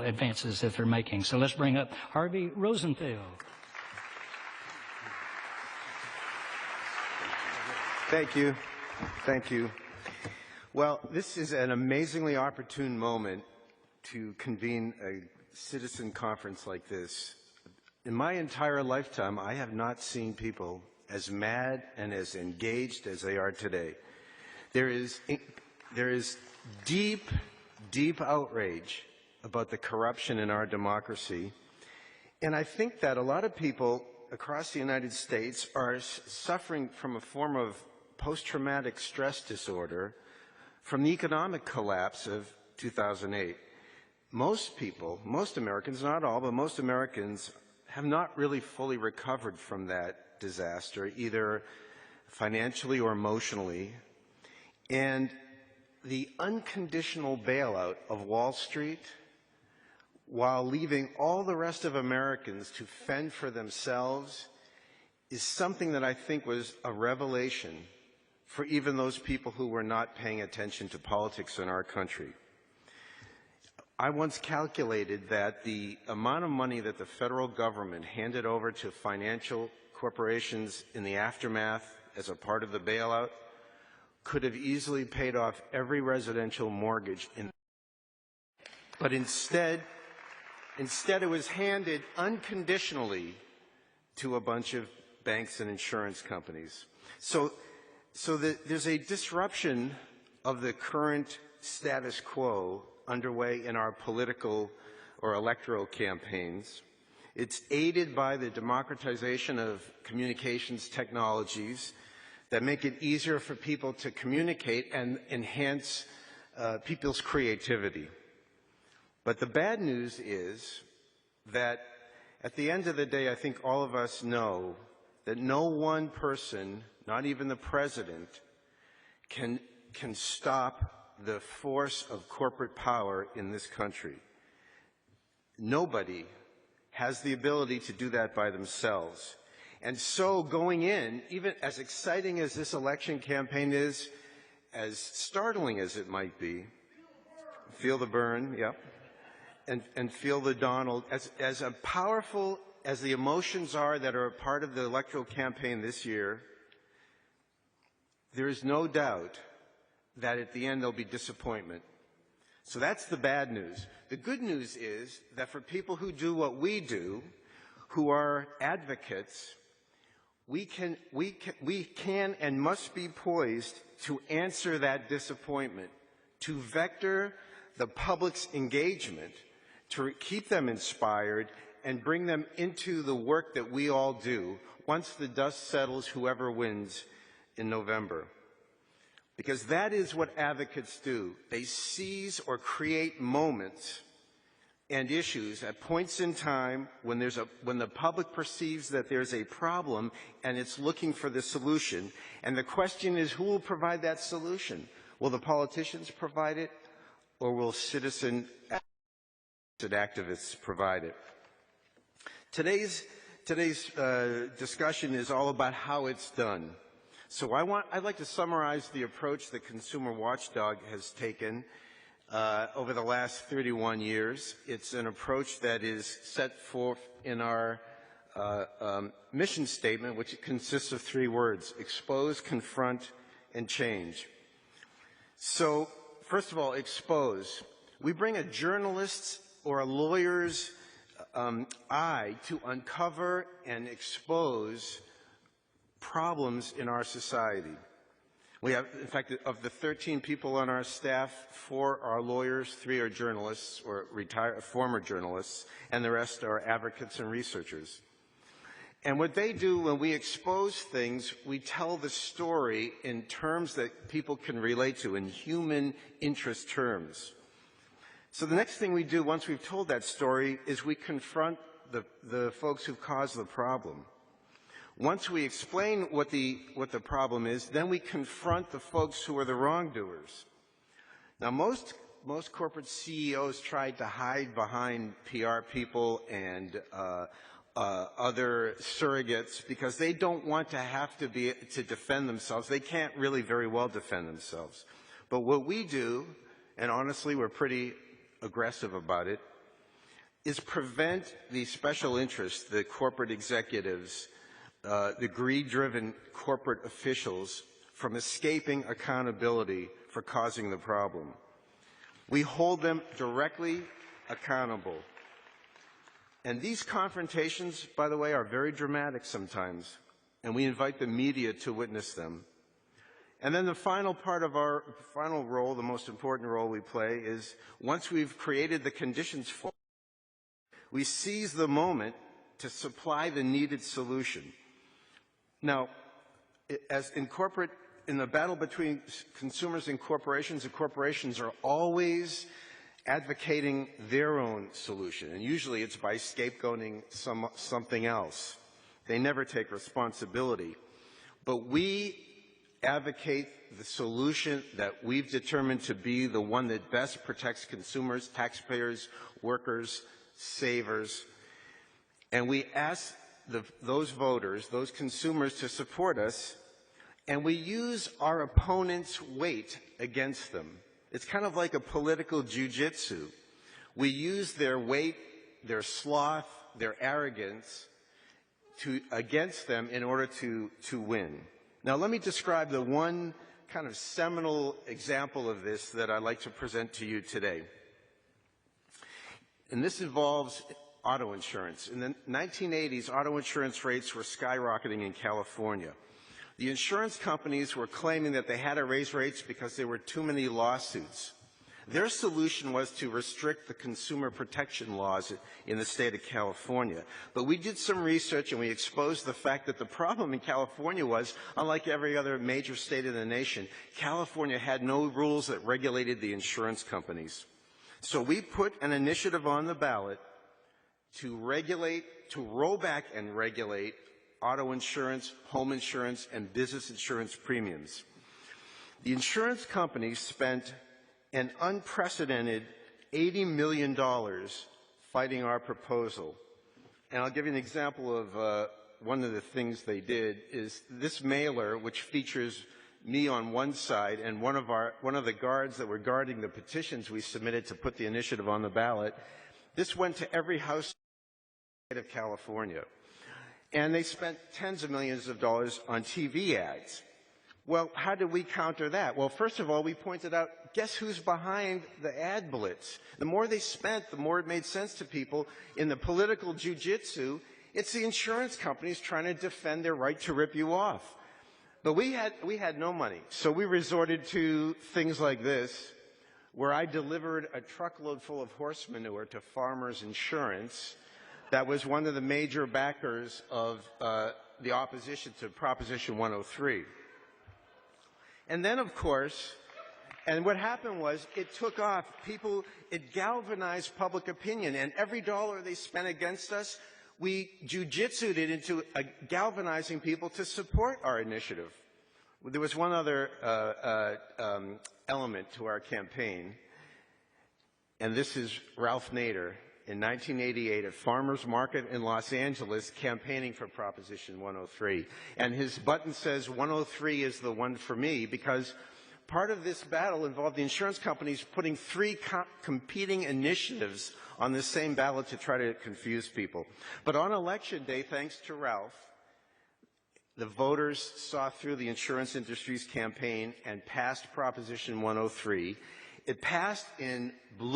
advances that they're making. So let's bring up Harvey Rosenfield. Thank you. Thank you. Well, this is an amazingly opportune moment to convene a citizen conference like this. In my entire lifetime, I have not seen people as mad and as engaged as they are today. There is deep, deep outrage about the corruption in our democracy. And I think that a lot of people across the United States are suffering from a form of post-traumatic stress disorder from the economic collapse of 2008. Most people, most Americans, not all, but most Americans have not really fully recovered from that disaster, either financially or emotionally. And the unconditional bailout of Wall Street, while leaving all the rest of Americans to fend for themselves, is something that I think was a revelation for even those people who were not paying attention to politics in our country. I once calculated that the amount of money that the federal government handed over to financial corporations in the aftermath as a part of the bailout could have easily paid off every residential mortgage but instead it was handed unconditionally to a bunch of banks and insurance companies. So there's a disruption of the current status quo underway in our political or electoral campaigns. It's aided by the democratization of communications technologies that make it easier for people to communicate and enhance people's creativity. But the bad news is that at the end of the day, I think all of us know that no one person, not even the president, can stop the force of corporate power in this country. Nobody has the ability to do that by themselves. And so going in, even as exciting as this election campaign is, as startling as it might be, feel the burn, yep, and feel the Donald, as powerful as the emotions are that are a part of the electoral campaign this year, there is no doubt that at the end there'll be disappointment. So that's the bad news. The good news is that for people who do what we do, who are advocates, we can and must be poised to answer that disappointment, to vector the public's engagement, to keep them inspired and bring them into the work that we all do once the dust settles, whoever wins in November. Because that is what advocates do. They seize or create moments and issues at points in time when the public perceives that there's a problem and it's looking for the solution. And the question is, who will provide that solution? Will the politicians provide it, or will citizen activists provide it? Today's discussion is all about how it's done. So I'd like to summarize the approach that Consumer Watchdog has taken over the last 31 years. It's an approach that is set forth in our mission statement, which consists of 3 words: expose, confront, and change. So, first of all, expose. We bring a journalist's or a lawyer's eye to uncover and expose problems in our society. We have, in fact, of the 13 people on our staff, 4 are lawyers, 3 are journalists or former journalists, and the rest are advocates and researchers. And what they do when we expose things, we tell the story in terms that people can relate to, in human interest terms. So the next thing we do once we've told that story is we confront the folks who've caused the problem. Once we explain what the problem is, then we confront the folks who are the wrongdoers. Now, most corporate CEOs tried to hide behind PR people and other surrogates because they don't want to have to defend themselves. They can't really very well defend themselves. But what we do, and honestly, we're pretty aggressive about it, is prevent the special interests, the corporate executives, the greed-driven corporate officials from escaping accountability for causing the problem. We hold them directly accountable. And these confrontations, by the way, are very dramatic sometimes, and we invite the media to witness them. And then the final part of our final role, the most important role we play, is once we've created the conditions for it, we seize the moment to supply the needed solution. Now, as in the battle between consumers and corporations, the corporations are always advocating their own solution, and usually it's by scapegoating something else. They never take responsibility. But we advocate the solution that we've determined to be the one that best protects consumers, taxpayers, workers, savers, and we ask those voters, those consumers, to support us, and we use our opponent's weight against them. It's kind of like a political jujitsu. We use their weight, their sloth, their arrogance against them in order to win. Now, let me describe the one kind of seminal example of this that I'd like to present to you today. And this involves auto insurance. In the 1980s, auto insurance rates were skyrocketing in California. The insurance companies were claiming that they had to raise rates because there were too many lawsuits. Their solution was to restrict the consumer protection laws in the state of California. But we did some research and we exposed the fact that the problem in California was, unlike every other major state in the nation, California had no rules that regulated the insurance companies. So we put an initiative on the ballot to roll back and regulate auto insurance, home insurance, and business insurance premiums. The insurance companies spent an unprecedented $80 million fighting our proposal. And I'll give you an example of one of the things they did is this mailer, which features me on one side and one of the guards that were guarding the petitions we submitted to put the initiative on the ballot. This went to every house in the state of California. And they spent tens of millions of dollars on TV ads. Well, how did we counter that? Well, first of all, we pointed out, guess who's behind the ad blitz? The more they spent, the more it made sense to people. In the political jujitsu, it's the insurance companies trying to defend their right to rip you off. But we had no money, so we resorted to things like this, where I delivered a truckload full of horse manure to Farmers Insurance. That was one of the major backers of the opposition to Proposition 103. And then, of course, and what happened was it took off. It galvanized public opinion, and every dollar they spent against us, we jujitsued it into galvanizing people to support our initiative. There was one other element to our campaign, and this is Ralph Nader in 1988 at Farmers Market in Los Angeles campaigning for Proposition 103. And his button says, 103 is the one for me, because part of this battle involved the insurance companies putting three competing initiatives on the same ballot to try to confuse people. But on election day, thanks to Ralph, the voters saw through the insurance industry's campaign and passed Proposition 103. It passed in blue.